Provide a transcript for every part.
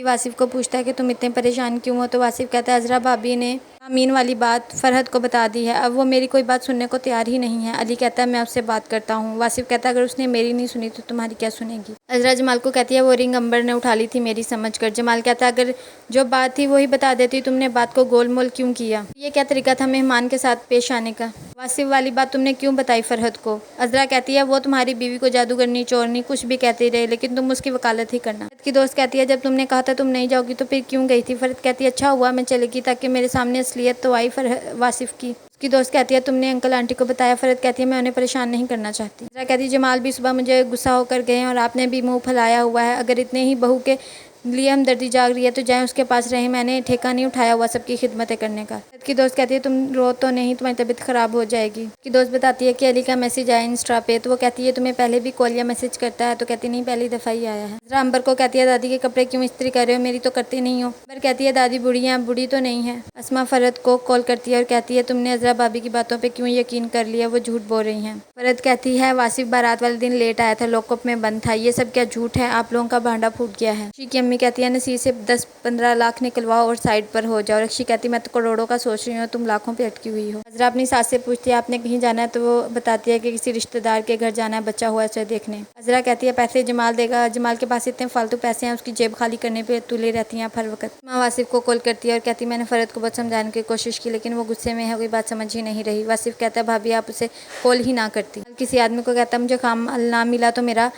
वासिफ को पूछता है कि तुम इतने परेशान क्यों हो, तो वासिफ कहता है अज़रा भाभी ने अमीन वाली बात फ़रहत को बता दी है, अब वो मेरी कोई बात सुनने को तैयार ही नहीं है। अली कहता है मैं उससे बात करता हूँ। वासिफ कहता है अगर उसने मेरी नहीं सुनी तो तुम्हारी क्या सुनेगी। अज़रा जमाल को कहती है वो रिंग अंबर ने उठा ली थी मेरी समझ कर। जमाल कहता है अगर जो बात थी वही बता देती, तुमने बात को गोल मोल क्यों किया, ये क्या तरीका था मेहमान के साथ पेश आने का। वासिफ वाली बात तुमने क्यों बताई फ़रहत को। अज़रा कहती है वो तुम्हारी बीवी को जादूगरनी चोरनी कुछ भी कहती रहे, लेकिन तुम उसकी वकालत ही करना। फ़रहत की दोस्त कहती है जब तुमने कहा था तुम नहीं जाओगी तो फिर क्यों गई थी। फ़रहत कहती है अच्छा हुआ मैं चली गई ताकि मेरे सामने असलियत तो आई वासिफ की। उसकी दोस्त कहती है तुमने अंकल आंटी को बताया। फ़रहत कहती है मैं उन्हें परेशान नहीं करना चाहती। अज़रा कहती है जमाल भी सुबह मुझे गुस्सा होकर गए और आपने भी मुंह फैलाया हुआ है, अगर इतने ही बहू के लिए हमदर्दी जाग रही है तो जाएं उसके पास रहें, मैंने ठेका नहीं उठाया हुआ सबकी खिदमतें करने का। की दोस्त कहती है तुम रो तो नहीं, तुम्हारी तबीयत ख़राब हो जाएगी। की दोस्त बताती है कि अली का मैसेज आया इंस्टा पे, तो वो कहती है तुम्हें पहले भी कॉल या मैसेज करता है, तो कहती नहीं पहली दफ़ा ही आया है। ज़रा अंबर को कहती है दादी के कपड़े क्यों इस्त्री कर रहे हो, मेरी तो करती नहीं हो। अंबर कहती है दादी बूढ़ी हैं, बूढ़ी तो नहीं है। अस्मा फ़रहत को कॉल करती है और कहती है तुमने अज़रा भाभी की बातों पर क्यों यकीन कर लिया, वो झूठ बोल रही हैं। फ़रहत कहती है वासिफ बारात वाले दिन लेट आया था, लॉकअप में बंद था, ये सब क्या झूठ है, आप लोगों का भांडा फूट गया है। ऋषि की अम्मी कहती है नसीर से 10-15 लाख निकलवाओ और साइड पर हो जाओ। ऋषि कहती मैं तो करोड़ों का सोच रही हूँ, तुम लाखों पे अटकी हुई हो। अज़रा अपनी सास से पूछती है आपने कहीं जाना है, तो वो बताती है कि किसी रिश्तेदार के घर जाना है, बच्चा हुआ है उसे देखने। अज़रा कहती है पैसे जमाल देगा, जमाल के पास इतने फालतू पैसे हैं, उसकी जेब खाली करने पे तुले रहती हैं हर वक्त। माँ वासिफ को कॉल करती है और कहती है मैंने फ़रहत को बहुत समझाने की कोशिश की लेकिन वो गुस्से में है, कोई बात समझ ही नहीं रही। वासिफ कहता है भाभी आप उसे कॉल ही ना करती। किसी आदमी को कहता है मुझे काम ना मिला तो मेरा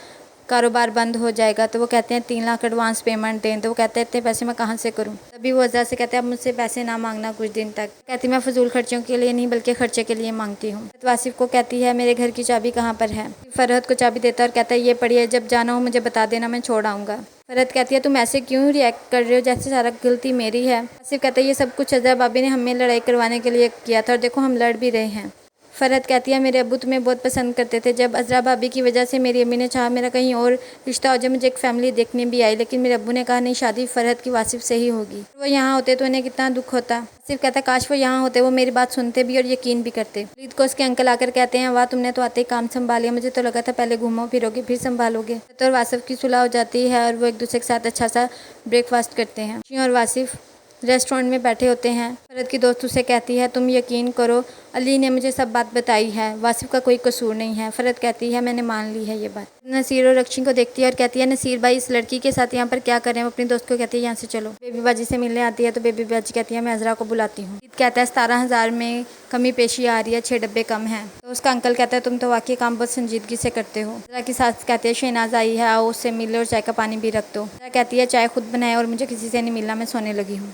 कारोबार बंद हो जाएगा, तो वो कहते हैं 3 लाख एडवांस पेमेंट दें, तो वो कहते हैं इतने पैसे मैं कहाँ से करूँ। तभी वो अज़रा से कहते हैं अब मुझसे पैसे ना मांगना कुछ दिन तक। कहती मैं फजूल खर्चों के लिए नहीं बल्कि खर्चे के लिए मांगती हूँ। वासिफ को कहती है मेरे घर की चाबी कहाँ पर है। फ़रहत को चाबी देता है और कहता है ये पड़ी है, जब जाना हो मुझे बता देना, मैं छोड़ आऊँगा। फ़रहत कहती है तुम ऐसे क्यों रिएक्ट कर रहे हो जैसे सारा गलती मेरी है। वासिफ कहता है ये सब कुछ अज़रा भाभी ने हमें लड़ाई करवाने के लिए किया था और देखो हम लड़ भी रहे हैं। फ़रहत कहती है मेरे अब्बू तुम्हें बहुत पसंद करते थे, जब अज़रा भाभी की वजह से मेरी अम्मी ने चाहा मेरा कहीं और रिश्ता हो जाए, मुझे एक फ़ैमिली देखने भी आई, लेकिन मेरे अब्बू ने कहा नहीं शादी फ़रहत की वासिफ से ही होगी। वो यहाँ होते तो उन्हें कितना दुख होता। सिर्फ कहता काश वो यहाँ होते, वो मेरी बात सुनते भी और यकीन भी करते। वलीद को उसके अंकल आकर कहते हैं वाह तुमने तो आते ही काम संभाल लिया, मुझे तो लगा था पहले घूमो फिरोगे फिर संभालोगे। तो वासिफ की सुलह हो जाती है और वो एक दूसरे के साथ अच्छा सा ब्रेकफास्ट करते हैं। और वासिफ रेस्टोरेंट में बैठे होते हैं। फ़रहत की दोस्त उसे कहती है तुम यकीन करो अली ने मुझे सब बात बताई है, वासिफ का कोई कसूर नहीं है। फ़रहत कहती है मैंने मान ली है ये बात। नसीर और रक्षी को देखती है और कहती है नसीर भाई इस लड़की के साथ यहाँ पर क्या कर रहे हैं। वो अपनी दोस्त को कहती है यहाँ से चलो। बेबी बाजी से मिलने आती है तो बेबी बाजी कहती है मैं अज़रा को बुलाती हूँ। कहता है 17,000 में कमी पेशी आ रही है, 6 डब्बे कम हैं। तो उसका अंकल कहता है तुम तो वाकई काम बहुत संजीदगी से करते हो। अज़रा की सास कहती है शहनाज आई है, आओ उससे मिले और चाय का पानी भी रख दो। अज़रा कहती है चाय खुद बनाए और मुझे किसी से नहीं मिलना, मैं सोने लगी हूँ।